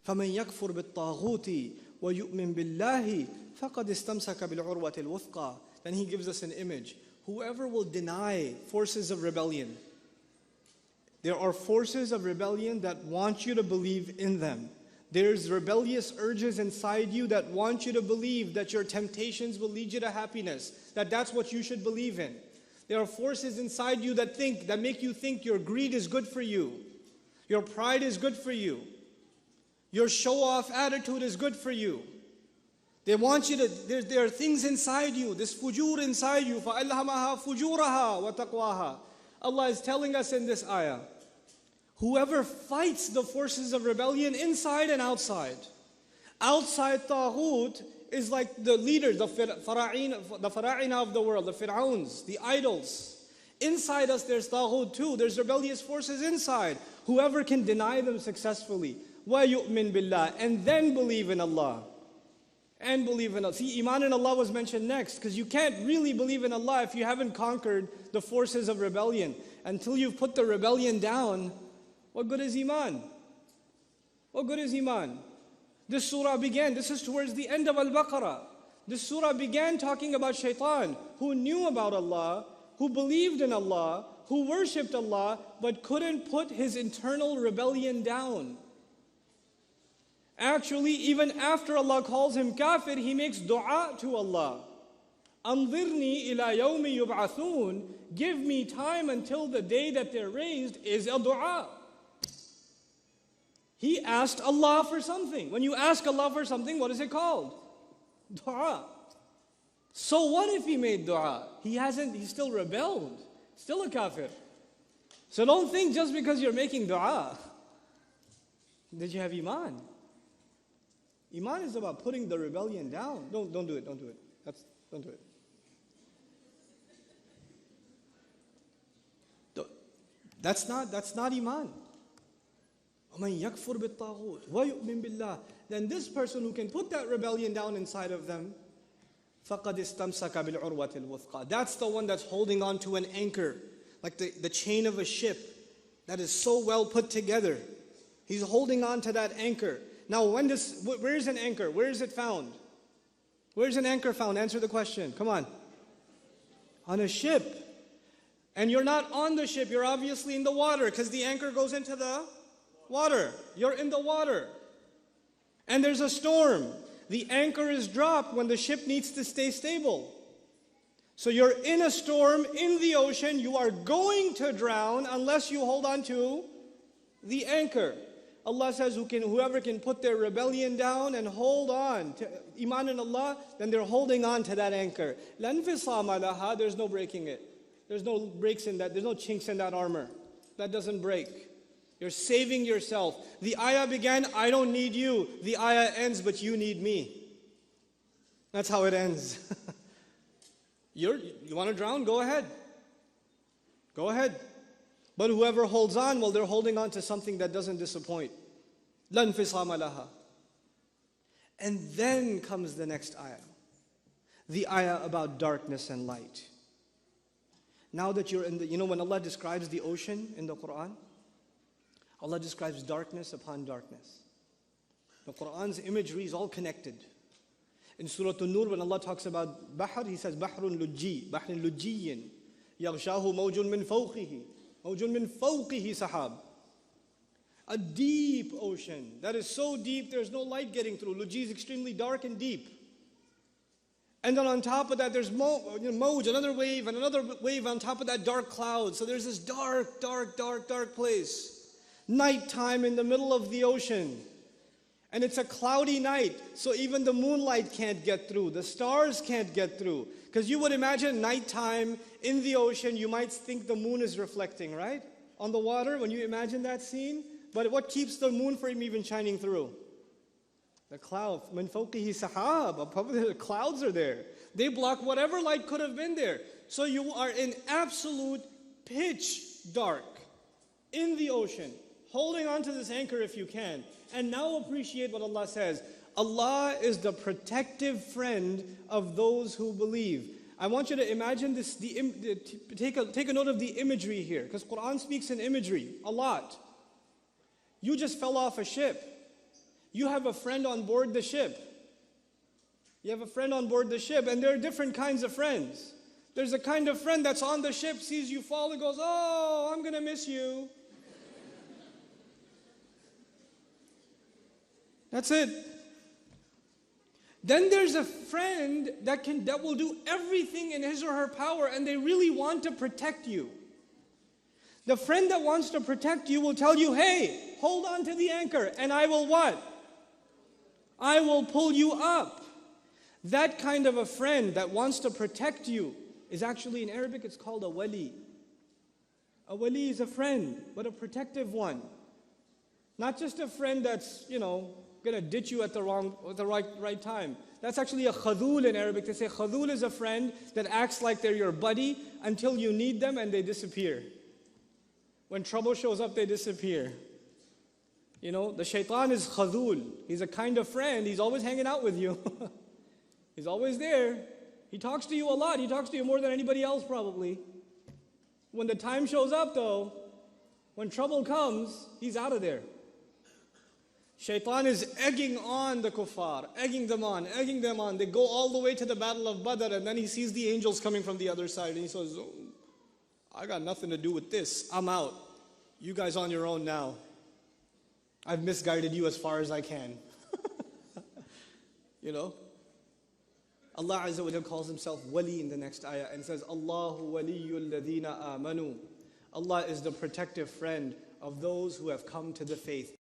فَمَنْ يَكْفُرْ بِالطَّاغُوتِ وَيُؤْمِنْ بِاللَّهِ فَقَدْ اسْتَمْسَكَ بِالْعُرْوَةِ الْوُثْقَى. Then he gives us an image. Whoever will deny forces of rebellion. There are forces of rebellion that want you to believe in them. There's rebellious urges inside you that want you to believe that your temptations will lead you to happiness, that that's what you should believe in. There are forces inside you that make you think your greed is good for you, your pride is good for you, your show-off attitude is good for you. They want you to, there are things inside you, this fujur inside you, فَأَلْهَمَهَا فُجُورَهَا وَتَقْوَاهَا. Allah is telling us in this ayah, whoever fights the forces of rebellion inside and outside. Outside Taghut is like the leaders, the fara'ina of the world, the Fir'auns, the idols. Inside us there's Taghut too, there's rebellious forces inside. Whoever can deny them successfully, وَيُؤْمِن بِاللَّهِ, and then believe in Allah. And believe in Allah. See, Iman in Allah was mentioned next, because you can't really believe in Allah if you haven't conquered the forces of rebellion. Until you've put the rebellion down, what good is Iman? What good is Iman? This surah began, this is towards the end of Al-Baqarah. This surah began talking about shaitan, who knew about Allah, who believed in Allah, who worshipped Allah, but couldn't put his internal rebellion down. Actually, even after Allah calls him kafir, he makes dua to Allah. Anzirni ila yawmi yub'athun. Give me time until the day that they're raised is a dua. He asked Allah for something. When you ask Allah for something, what is it called? Dua. So what if he made dua? He still rebelled. Still a kafir. So don't think just because you're making dua, did you have Iman? Iman is about putting the rebellion down. Don't do it, don't do it. Don't do it. That's not Iman. وَمَنْ يَكْفُرْ بِالطَّاغُوتِ وَيُؤْمِنْ بِاللَّهِ. Then this person who can put that rebellion down inside of them, فَقَدْ اسْتَمْسَكَ بِالْعُرْوَةِ الْوُثْقَى. That's the one that's holding on to an anchor, like the chain of a ship that is so well put together. He's holding on to that anchor. Now, where is an anchor? Where is it found? Where is an anchor found? Answer the question. Come on. On a ship. And you're not on the ship. You're obviously in the water, because the anchor goes into the water. You're in the water. And there's a storm. The anchor is dropped when the ship needs to stay stable. So you're in a storm in the ocean. You are going to drown unless you hold on to the anchor. Allah says, whoever can put their rebellion down and hold on to Iman in Allah, then they're holding on to that anchor. لَا انْفِصَامَ لَهَا. There's no breaking it. There's no breaks in that. There's no chinks in that armor. That doesn't break. You're saving yourself. The ayah began, I don't need you. The ayah ends, but you need me. That's how it ends. You want to drown? Go ahead. Go ahead. But whoever holds on, well, they're holding on to something that doesn't disappoint. لَا انْفِصَامَ لَهَا. And then comes the next ayah. The ayah about darkness and light. Now that you're in when Allah describes the ocean in the Quran, Allah describes darkness upon darkness. The Quran's imagery is all connected. In Surah An-Nur, when Allah talks about Bahr, He says, Bahrun lujji, Bahrun lujjiyin, yaghshahu mawjun min fawqihi, mawjun min fawqihi sahab. A deep ocean that is so deep there's no light getting through. Lujji is extremely dark and deep. And then on top of that there's mawj, another wave, and another wave on top of that, dark cloud. So there's this dark, dark, dark, dark place. Nighttime in the middle of the ocean. And it's a cloudy night, so even the moonlight can't get through. The stars can't get through. Because you would imagine nighttime in the ocean, you might think the moon is reflecting, right? On the water, when you imagine that scene. But what keeps the moon from even shining through? The cloud. Min fawqihi sahab. The clouds are there. They block whatever light could have been there. So you are in absolute pitch dark in the ocean, holding on to this anchor if you can. And now appreciate what Allah says. Allah is the protective friend of those who believe. I want you to imagine this, take a note of the imagery here, because Quran speaks in imagery a lot. You just fell off a ship. You have a friend on board the ship. You have a friend on board the ship, and there are different kinds of friends. There's a kind of friend that's on the ship, sees you fall and goes, "Oh, I'm going to miss you." That's it. Then there's a friend that will do everything in his or her power, and they really want to protect you. The friend that wants to protect you will tell you, "Hey, hold on to the anchor, and I will what? I will pull you up." That kind of a friend that wants to protect you is actually, in Arabic, it's called a wali. A wali is a friend, but a protective one. Not just a friend that's, going to ditch you at the right time. That's actually a khadul in Arabic. They say khadul is a friend that acts like they're your buddy until you need them and they disappear. When trouble shows up, they disappear. The shaitan is khadul. He's a kind of friend. He's always hanging out with you. He's always there. He talks to you a lot. He talks to you more than anybody else probably. When the time shows up though, when trouble comes, he's out of there. Shaitan is egging on the kuffar, egging them on. They go all the way to the battle of Badr, and then he sees the angels coming from the other side, and he says, "Oh, I got nothing to do with this. I'm out. You guys on your own now. I've misguided you as far as I can." Allah Azza wa Jalla calls himself wali in the next ayah and says, "Allahu waliyul ladina amanu." Allah is the protective friend of those who have come to the faith.